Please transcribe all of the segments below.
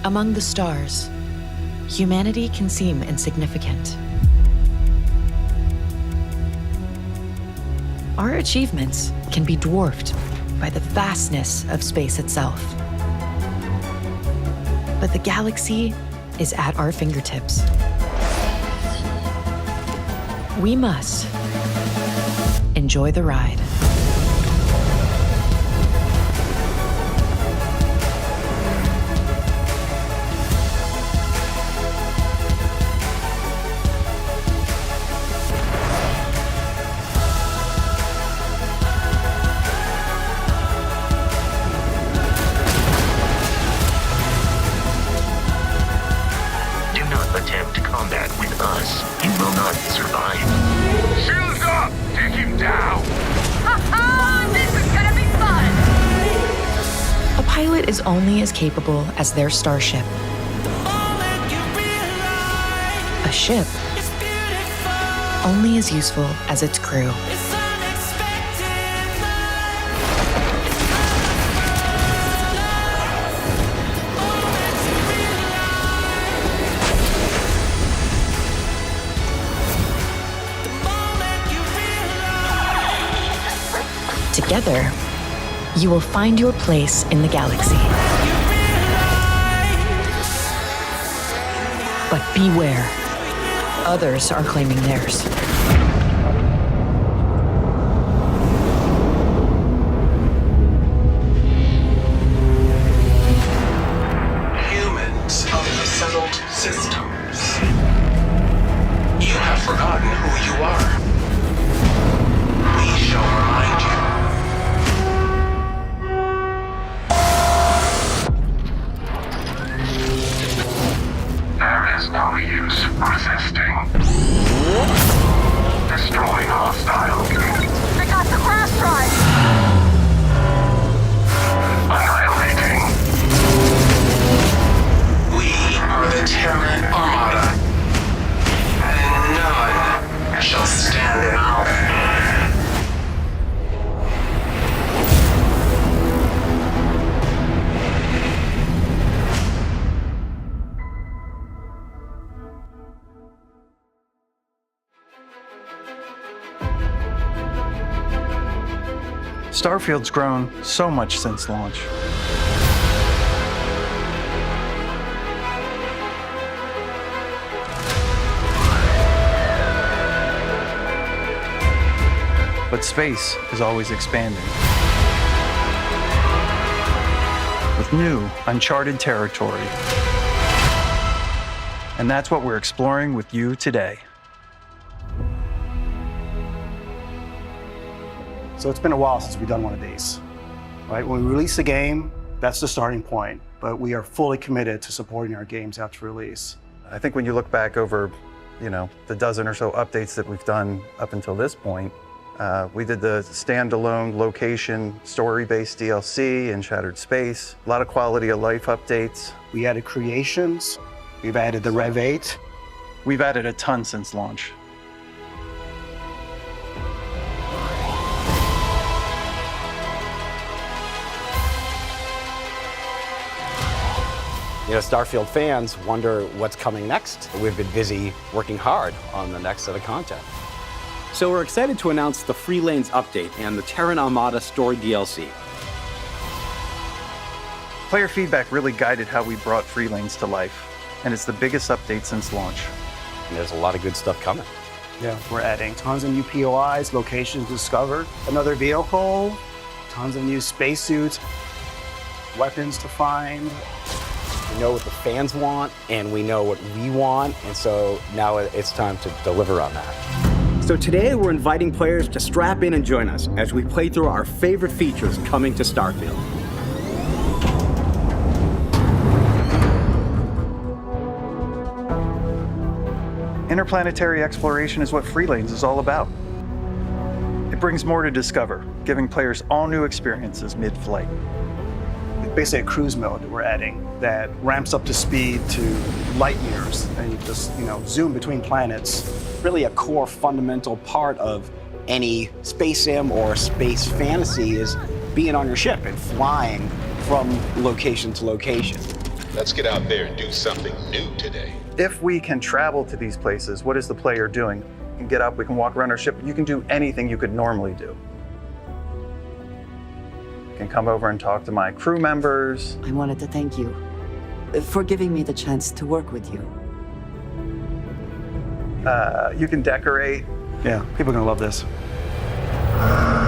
Among the stars, humanity can seem insignificant. Our achievements can be dwarfed by the vastness of space itself. But the galaxy is at our fingertips. We must enjoy the ride. Attempt combat with us. You will not survive. Shields up! Take him down! Ha-ha! This is gonna be fun! A pilot is only as capable as their starship. A ship only as useful as its crew. Together, you will find your place in the galaxy. But beware, others are claiming theirs. Humans of the settled systems, you have forgotten who you are. We shall remind you. No use resisting. Destroying hostile. They got the crash drive! Annihilating. We are the Terran Armada, and none shall stand in our way. Starfield's grown so much since launch. But space is always expanding. With new, uncharted territory. And that's what we're exploring with you today. So it's been a while since we've done one of these, right? When we release a game, that's the starting point, but we are fully committed to supporting our games after release. I think when you look back over, the dozen or so updates that we've done up until this point, we did the standalone location story-based DLC in Shattered Space, a lot of quality of life updates. We added creations, we've added the Rev 8. We've added a ton since launch. Starfield fans wonder what's coming next. We've been busy working hard on the next set of content. So we're excited to announce the Free Lanes update and the Terran Armada story DLC. Player feedback really guided how we brought Free Lanes to life, and it's the biggest update since launch. And there's a lot of good stuff coming. Yeah, we're adding tons of new POIs, locations discovered, another vehicle, tons of new spacesuits, weapons to find. We know what the fans want, and we know what we want, and so now it's time to deliver on that. So today we're inviting players to strap in and join us as we play through our favorite features coming to Starfield. Interplanetary exploration is what Free Lanes is all about. It brings more to discover, giving players all new experiences mid-flight. It's basically a cruise mode that we're adding that ramps up to speed to light years, and you just, zoom between planets. Really a core fundamental part of any space sim or space fantasy is being on your ship and flying from location to location. Let's get out there and do something new today. If we can travel to these places, what is the player doing? We can get up, we can walk around our ship, you can do anything you could normally do. You can come over and talk to my crew members. I wanted to thank you for giving me the chance to work with you. You can decorate. Yeah, people are gonna love this.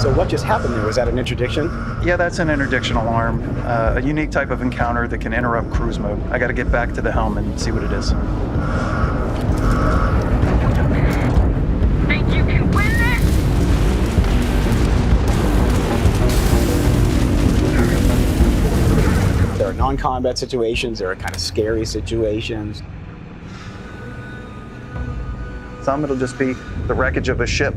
So what just happened there? Was that an interdiction? Yeah, that's an interdiction alarm, a unique type of encounter that can interrupt cruise mode. I gotta get back to the helm and see what it is. Think you can win this? There are non-combat situations, there are kind of scary situations. Some it'll just be the wreckage of a ship.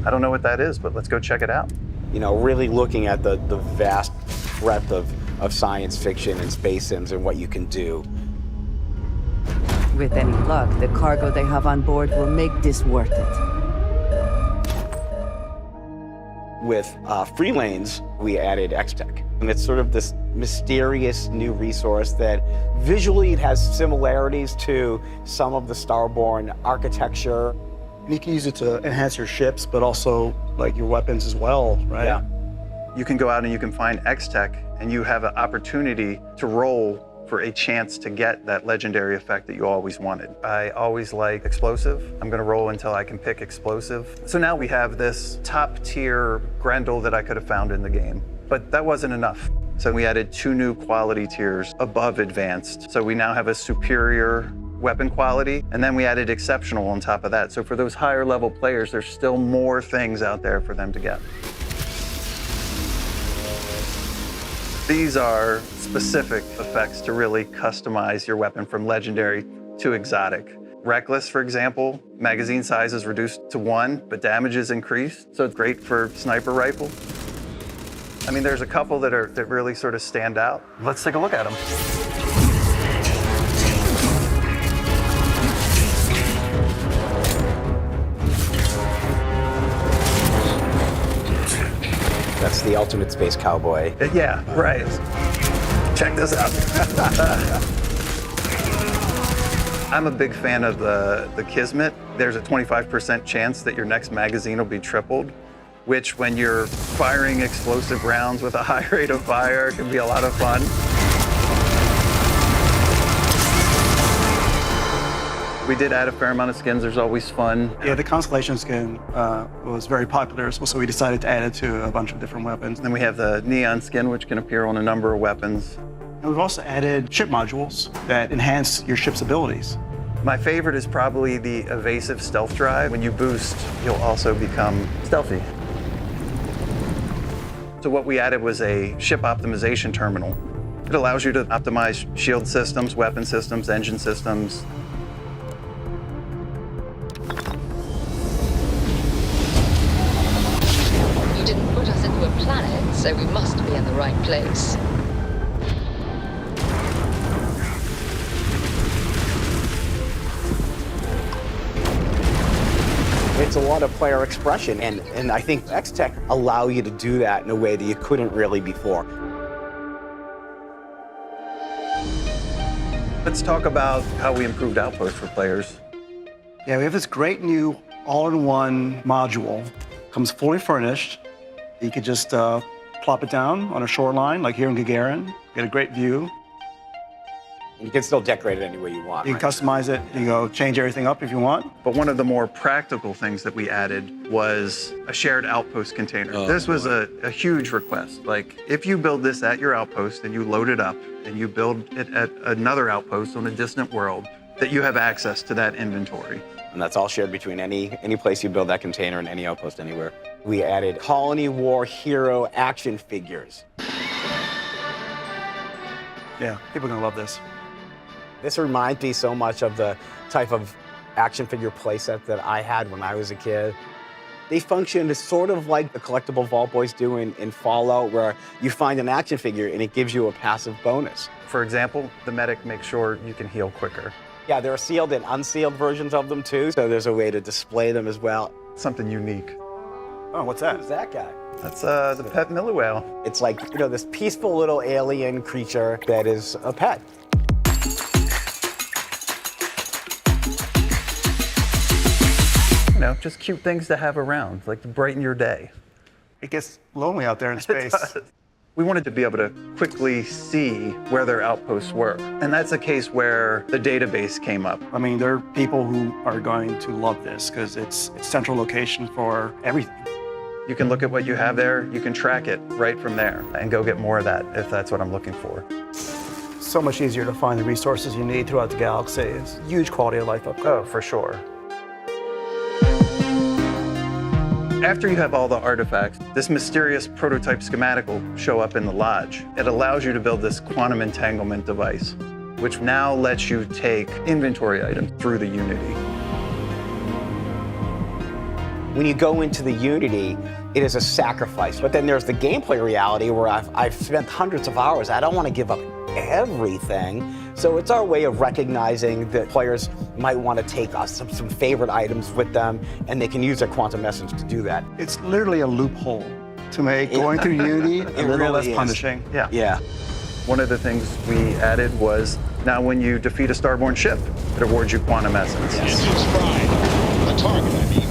I don't know what that is, but let's go check it out. You know, really looking at the vast breadth of science fiction and space sims and what you can do. With any luck, the cargo they have on board will make this worth it. With free lanes, we added X-Tech. And it's sort of this mysterious new resource that visually it has similarities to some of the Starborn architecture. And you can use it to enhance your ships, but also like your weapons as well, right? Yeah. You can go out and you can find X-Tech, and you have an opportunity to roll for a chance to get that legendary effect that you always wanted. I always like explosive. I'm gonna roll until I can pick explosive. So now we have this top tier Grendel that I could have found in the game, but that wasn't enough. So we added 2 new quality tiers above advanced. So we now have a superior weapon quality, and then we added exceptional on top of that. So for those higher level players, there's still more things out there for them to get. These are specific effects to really customize your weapon from legendary to exotic. Reckless, for example, magazine size is reduced to 1, but damage is increased, so it's great for sniper rifle. I mean, there's a couple that really sort of stand out. Let's take a look at them. That's the ultimate space cowboy. Yeah, right. Check this out. I'm a big fan of the Kismet. There's a 25% chance that your next magazine will be tripled, which when you're firing explosive rounds with a high rate of fire can be a lot of fun. We did add a fair amount of skins. There's always fun. Yeah, the Constellation skin was very popular, so we decided to add it to a bunch of different weapons. Then we have the Neon skin, which can appear on a number of weapons. And we've also added ship modules that enhance your ship's abilities. My favorite is probably the evasive stealth drive. When you boost, you'll also become stealthy. So what we added was a ship optimization terminal. It allows you to optimize shield systems, weapon systems, engine systems. You didn't put us into a planet, so we must be in the right place. It's a lot of player expression, and I think X-Tech allow you to do that in a way that you couldn't really before. Let's talk about how we improved Outpost for players. Yeah, we have this great new all-in-one module. Comes fully furnished. You could just plop it down on a shoreline, like here in Gagarin, get a great view. And you can still decorate it any way you want. You can customize it. You go change everything up if you want. But one of the more practical things that we added was a shared outpost container. This was a huge request. Like, if you build this at your outpost and you load it up and you build it at another outpost on a distant world, that you have access to that inventory. And that's all shared between any place you build that container and any outpost anywhere. We added Colony War Hero action figures. Yeah, people are gonna love this. This reminds me so much of the type of action figure playset that I had when I was a kid. They function sort of like the collectible Vault Boys do in Fallout, where you find an action figure and it gives you a passive bonus. For example, the medic makes sure you can heal quicker. Yeah, there are sealed and unsealed versions of them too, so there's a way to display them as well. Something unique. Oh, what's that? Who's that guy? That's the pet Miller whale. It's like, you know, this peaceful little alien creature that is a pet. You know, just cute things to have around, like to brighten your day. It gets lonely out there in space. We wanted to be able to quickly see where their outposts were. And that's a case where the database came up. I mean, there are people who are going to love this because it's central location for everything. You can look at what you have there, you can track it right from there and go get more of that if that's what I'm looking for. So much easier to find the resources you need throughout the galaxy. It's huge quality of life up there. Oh, for sure. After you have all the artifacts, this mysterious prototype schematic will show up in the lodge. It allows you to build this quantum entanglement device, which now lets you take inventory items through the Unity. When you go into the Unity, it is a sacrifice. But then there's the gameplay reality where I've spent hundreds of hours. I don't want to give up everything. So it's our way of recognizing that players might want to take some favorite items with them, and they can use their quantum essence to do that. It's literally a loophole to make going through Unity a little really less is. punishing. Yeah. One of the things we added was now when you defeat a starborn ship, it awards you quantum essence. Engines fried. The target, I mean.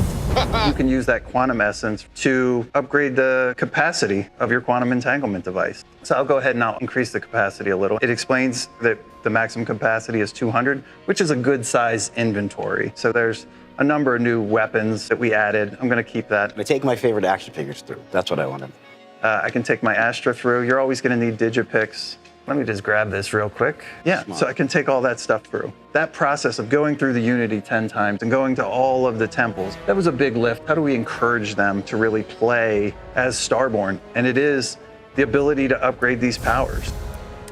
You can use that quantum essence to upgrade the capacity of your quantum entanglement device. So I'll go ahead and I'll increase the capacity a little. It explains that the maximum capacity is 200, which is a good size inventory. So there's a number of new weapons that we added. I'm gonna keep that. I take my favorite action figures through. That's what I wanted. I can take my Astra through. You're always gonna need digipicks. Let me just grab this real quick. Yeah, so I can take all that stuff through. That process of going through the Unity 10 times and going to all of the temples, that was a big lift. How do we encourage them to really play as Starborn? And it is the ability to upgrade these powers.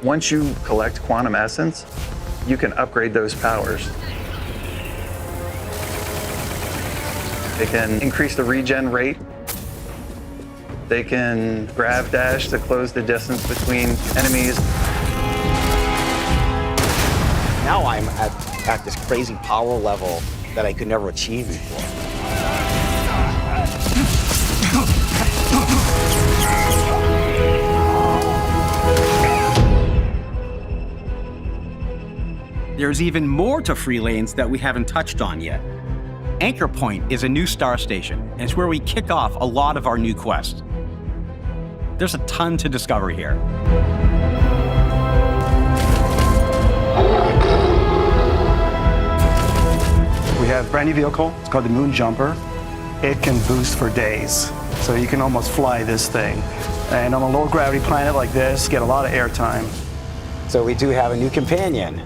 Once you collect quantum essence, you can upgrade those powers. They can increase the regen rate. They can grab dash to close the distance between enemies. Now I'm at this crazy power level that I could never achieve before. There's even more to Free Lanes that we haven't touched on yet. Anchor Point is a new star station, and it's where we kick off a lot of our new quests. There's a ton to discover here. We have a brand new vehicle. It's called the Moon Jumper. It can boost for days. So you can almost fly this thing. And on a low gravity planet like this, get a lot of airtime. So we do have a new companion.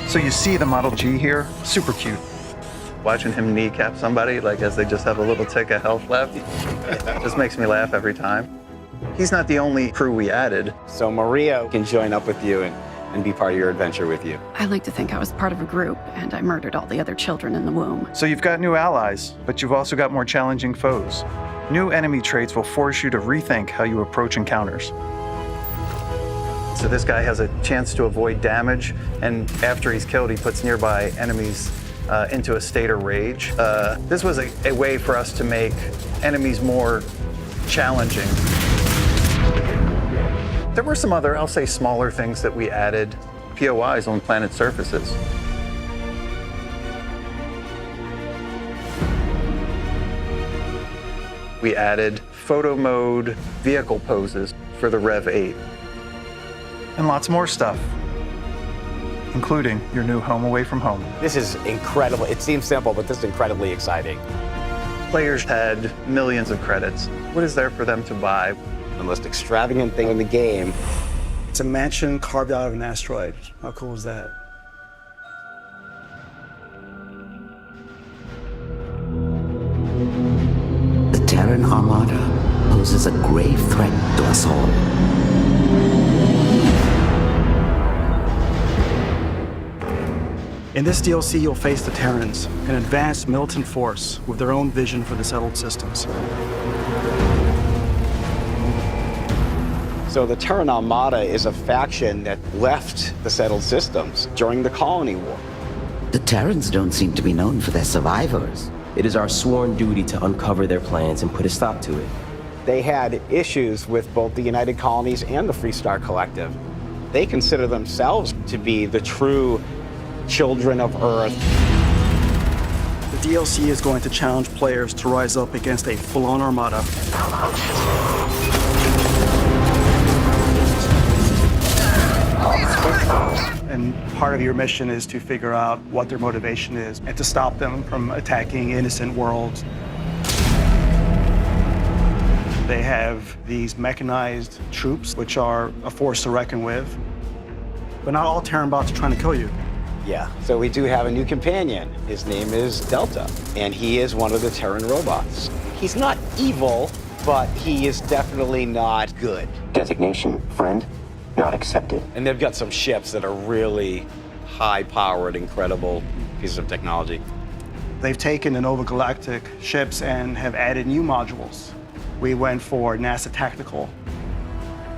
So you see the Model G here, super cute. Watching him kneecap somebody, like as they just have a little tick of health left, just makes me laugh every time. He's not the only crew we added. So Maria can join up with you and be part of your adventure with you. I like to think I was part of a group, and I murdered all the other children in the womb. So you've got new allies, but you've also got more challenging foes. New enemy traits will force you to rethink how you approach encounters. So this guy has a chance to avoid damage, and after he's killed, he puts nearby enemies into a state of rage. This was a way for us to make enemies more challenging. There were some other, I'll say, smaller things that we added. POIs on planet surfaces. We added photo mode vehicle poses for the Rev 8. And lots more stuff, including your new home away from home. This is incredible. It seems simple, but this is incredibly exciting. Players had millions of credits. What is there for them to buy? The most extravagant thing in the game. It's a mansion carved out of an asteroid. How cool is that? The Terran Armada poses a grave threat to us all. In this DLC, you'll face the Terrans, an advanced militant force with their own vision for the settled systems. So the Terran Armada is a faction that left the settled systems during the Colony War. The Terrans don't seem to be known for their survivors. It is our sworn duty to uncover their plans and put a stop to it. They had issues with both the United Colonies and the Free Star Collective. They consider themselves to be the true children of Earth. The DLC is going to challenge players to rise up against a full-on armada. And part of your mission is to figure out what their motivation is and to stop them from attacking innocent worlds. They have these mechanized troops, which are a force to reckon with. But not all Terran bots are trying to kill you. Yeah, so we do have a new companion. His name is Delta, and he is one of the Terran robots. He's not evil, but he is definitely not good. Designation, friend, not accepted. And they've got some ships that are really high-powered, incredible pieces of technology. They've taken the Nova Galactic ships and have added new modules. We went for NASA Tactical,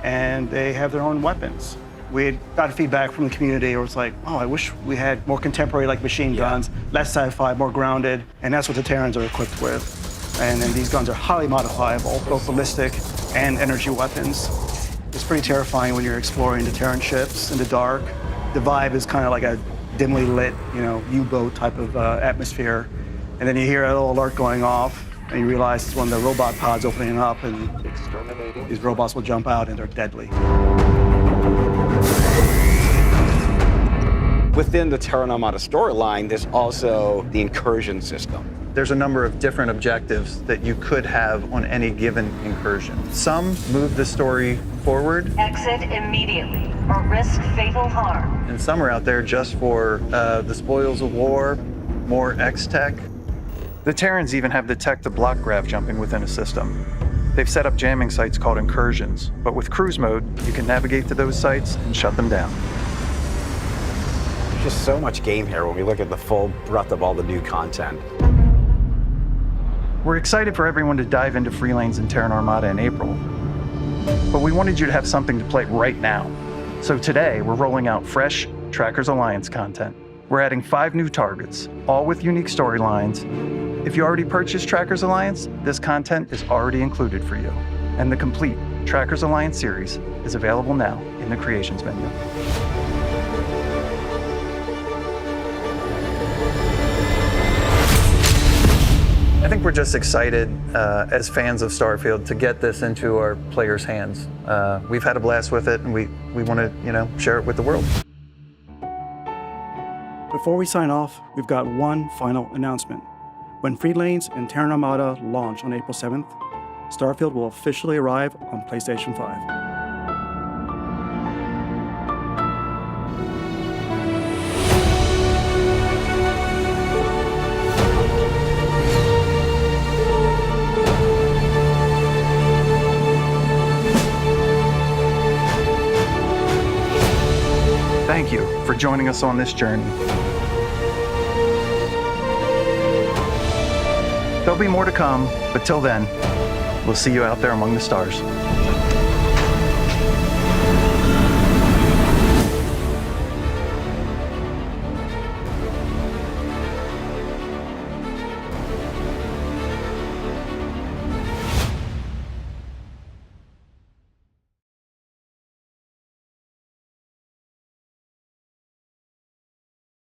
and they have their own weapons. We had got feedback from the community where it's like, oh, I wish we had more contemporary like machine guns, less sci-fi, more grounded, and that's what the Terrans are equipped with. And then these guns are highly modifiable, both ballistic and energy weapons. It's pretty terrifying when you're exploring the Terran ships in the dark. The vibe is kind of like a dimly lit, U-boat type of atmosphere. And then you hear a little alert going off, and you realize it's one of the robot pods opening up, and these robots will jump out, and they're deadly. Within the Terran Armada storyline, there's also the incursion system. There's a number of different objectives that you could have on any given incursion. Some move the story forward. Exit immediately or risk fatal harm. And some are out there just for the spoils of war, more X-Tech. The Terrans even have the tech to block grav jumping within a system. They've set up jamming sites called incursions, but with cruise mode, you can navigate to those sites and shut them down. There's just so much game here when we look at the full breadth of all the new content. We're excited for everyone to dive into Free Lanes and Terran Armada in April, but we wanted you to have something to play right now. So today, we're rolling out fresh Trackers Alliance content. We're adding 5 new targets, all with unique storylines. If you already purchased Trackers Alliance, this content is already included for you. And the complete Trackers Alliance series is available now in the Creations menu. I think we're just excited as fans of Starfield to get this into our players' hands. We've had a blast with it, and we want to, share it with the world. Before we sign off, we've got one final announcement. When Free Lanes and Terran Armada launch on April 7th, Starfield will officially arrive on PlayStation 5. Thank you for joining us on this journey. There'll be more to come, but till then, we'll see you out there among the stars.